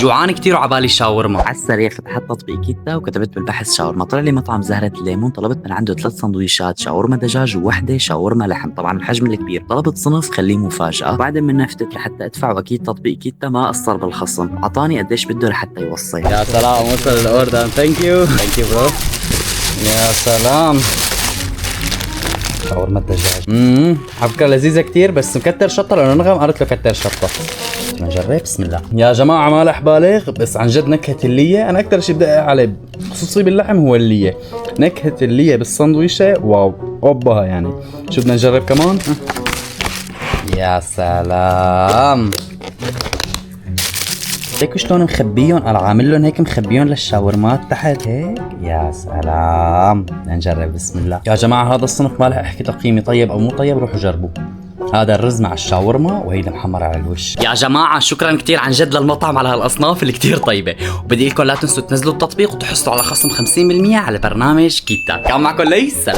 جوعان كتير وعبالي شاورما. على السريع فتحت تطبيق كيتا وكتبت بالبحث شاورما، طلع لي مطعم زهرة الليمون. طلبت من عنده 3 سندويشات شاورما دجاج ووحده شاورما لحم، طبعا الحجم الكبير. طلبت صنف خليه مفاجأة. بعدين من نفتت لحتى ادفع، واكيد تطبيق كيتا ما قصر بالخصم، اعطاني قديش بده لحتى يوصل. يا سلام وصل الاوردر. ثانك يو برو. يا سلام شاورما الدجاج. حبكة لذيذة كتير بس مكتر شطة، لأنه نغم قالت له كتر شطة. نجرب بسم الله. يا جماعة ما رح بالغ، بس عن جد نكهة اللية أنا أكتر شي بدقق عليه خصوصي باللحم هو اللية. نكهة اللية بالسندويشة واو أوبها يعني. شو بدنا نجرب كمان؟ يا سلام. هيك شلون مخبيهم، انا عامل لهم هيك مخبيهم للشاورمات تحت هيك. يا سلام بدنا نجرب بسم الله. يا جماعه هذا الصنف ما رح احكي تقييمي طيب او مو طيب، روحوا جربوا. هذا الرز مع الشاورما وهي المحمرة على الوش. يا جماعة شكرا كتير عن جد للمطعم على هالأصناف اللي كتير طيبة، وبدي لكم لا تنسوا تنزلوا التطبيق وتحصلوا على خصم 50% على برنامج كيتا. كان معكم ليس.